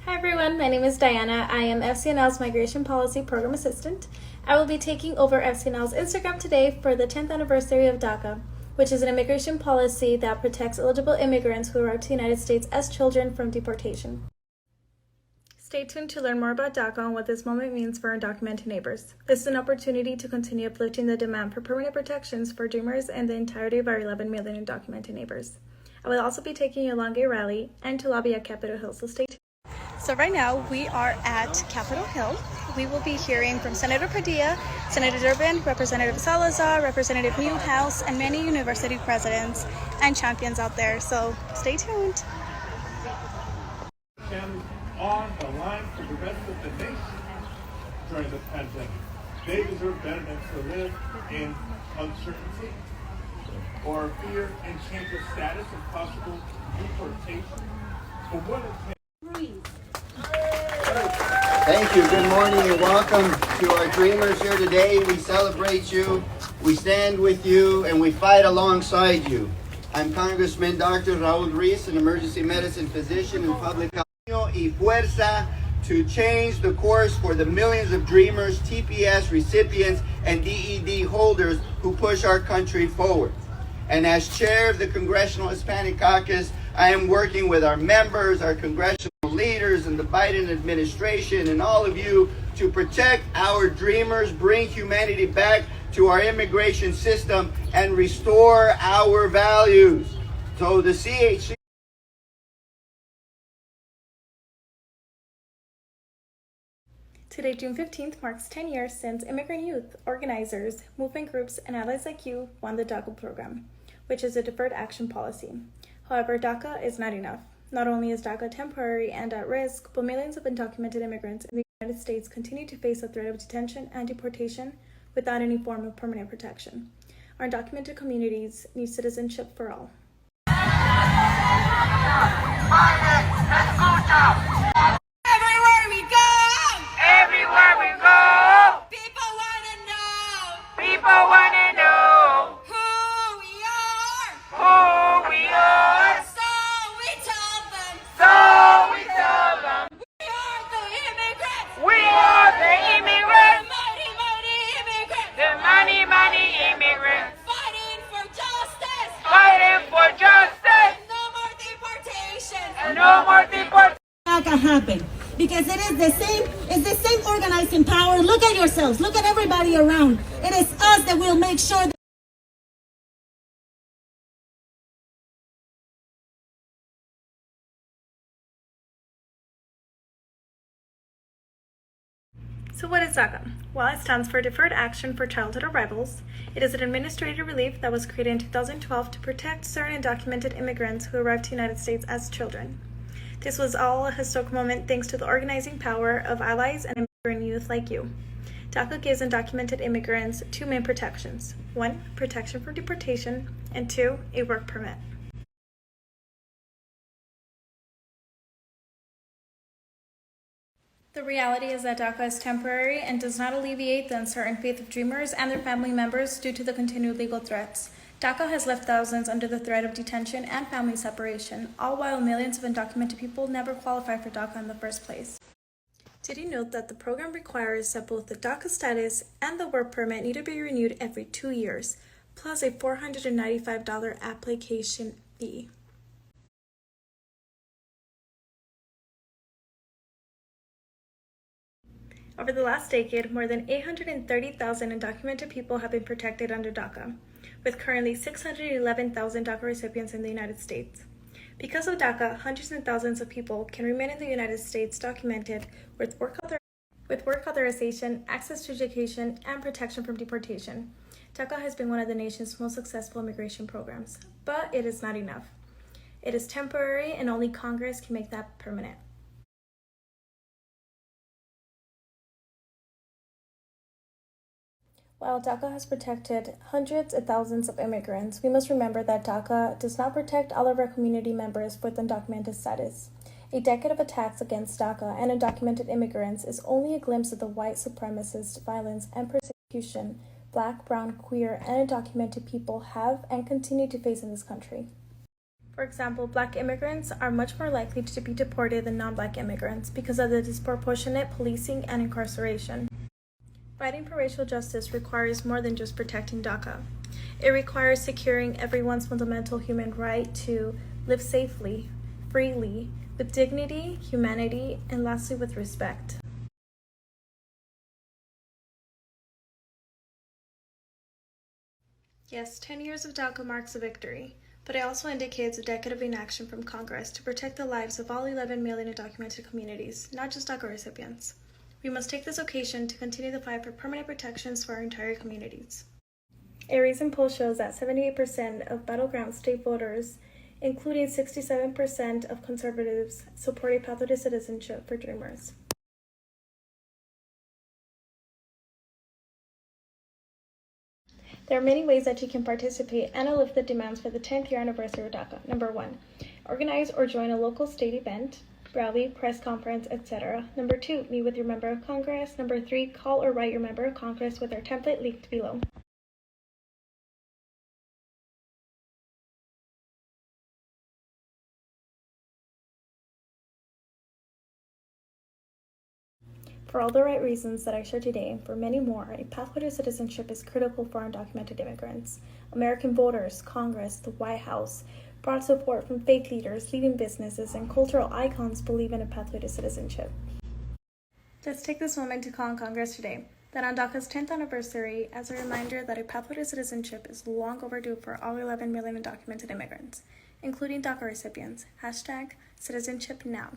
Hi everyone, my name is Dayana. I am FCNL's Migration Policy Program Assistant. I will be taking over FCNL's Instagram today for the 10th anniversary of DACA, which is an immigration policy that protects eligible immigrants who arrive to the United States as children from deportation. Stay tuned to learn more about DACA and what this moment means for undocumented neighbors. This is an opportunity to continue uplifting the demand for permanent protections for Dreamers and the entirety of our 11 million undocumented neighbors. I will also be taking you along a rally and to lobby at Capitol Hill, so stay tuned. So right now we are at Capitol Hill. We will be hearing from Senator Padilla, Senator Durbin, Representative Salazar, Representative Newhouse, and many university presidents and champions out there. So stay tuned. On the line for the rest of the nation during the pandemic. They deserve better than to live in uncertainty or fear and change of status and possible deportation. For what Thank you. Good morning and welcome to our Dreamers here today. We celebrate you, we stand with you, and we fight alongside you. I'm Congressman Dr. Raul Ruiz, an emergency medicine physician and public health. Y fuerza to change the course for the millions of Dreamers, TPS recipients, and DED holders who push our country forward. And as chair of the Congressional Hispanic Caucus, I am working with our members, our congressional leaders, and the Biden administration, and all of you to protect our Dreamers, bring humanity back to our immigration system, and restore our values. So the CHC Today, June 15th, marks 10 years since immigrant youth, organizers, movement groups, and allies like you won the DACA program, which is a deferred action policy. However, DACA is not enough. Not only is DACA temporary and at risk, but millions of undocumented immigrants in the United States continue to face the threat of detention and deportation without any form of permanent protection. Our undocumented communities need citizenship for all. Happen because it is the same organizing power. Look at yourselves, look at everybody around. It is us that will make sure that So what is DACA? Well, it stands for Deferred Action for Childhood Arrivals. It is an administrative relief that was created in 2012 to protect certain undocumented immigrants who arrived to the United States as children. This was all a historic moment thanks to the organizing power of allies and immigrant youth like you. DACA gives undocumented immigrants two main protections. One, protection from deportation, and two, a work permit. The reality is that DACA is temporary and does not alleviate the uncertain fate of Dreamers and their family members due to the continued legal threats. DACA has left thousands under the threat of detention and family separation, all while millions of undocumented people never qualify for DACA in the first place. Did you note that the program requires that both the DACA status and the work permit need to be renewed every 2 years, plus a $495 application fee? Over the last decade, more than 830,000 undocumented people have been protected under DACA, with currently 611,000 DACA recipients in the United States. Because of DACA, hundreds and thousands of people can remain in the United States documented with work authorization, access to education, and protection from deportation. DACA has been one of the nation's most successful immigration programs, but it is not enough. It is temporary, and only Congress can make that permanent. While DACA has protected hundreds of thousands of immigrants, we must remember that DACA does not protect all of our community members with undocumented status. A decade of attacks against DACA and undocumented immigrants is only a glimpse of the white supremacist violence and persecution Black, brown, queer, and undocumented people have and continue to face in this country. For example, Black immigrants are much more likely to be deported than non-Black immigrants because of the disproportionate policing and incarceration. Fighting for racial justice requires more than just protecting DACA. It requires securing everyone's fundamental human right to live safely, freely, with dignity, humanity, and lastly with respect. Yes, 10 years of DACA marks a victory, but it also indicates a decade of inaction from Congress to protect the lives of all 11 million undocumented communities, not just DACA recipients. We must take this occasion to continue the fight for permanent protections for our entire communities. A recent poll shows that 78% of battleground state voters, including 67% of conservatives, support a pathway to citizenship for Dreamers. There are many ways that you can participate and uplift the demands for the 10th year anniversary of DACA. Number 1, organize or join a local state event, rally, press conference, etc. Number 2, meet with your member of Congress. Number 3, call or write your member of Congress with our template linked below. For all the right reasons that I shared today, and for many more, a pathway to citizenship is critical for undocumented immigrants. American voters, Congress, the White House, broad support from faith leaders, leading businesses, and cultural icons believe in a pathway to citizenship. Let's take this moment to call on Congress today, that on DACA's 10th anniversary, as a reminder that a pathway to citizenship is long overdue for all 11 million undocumented immigrants, including DACA recipients. #CitizenshipNow.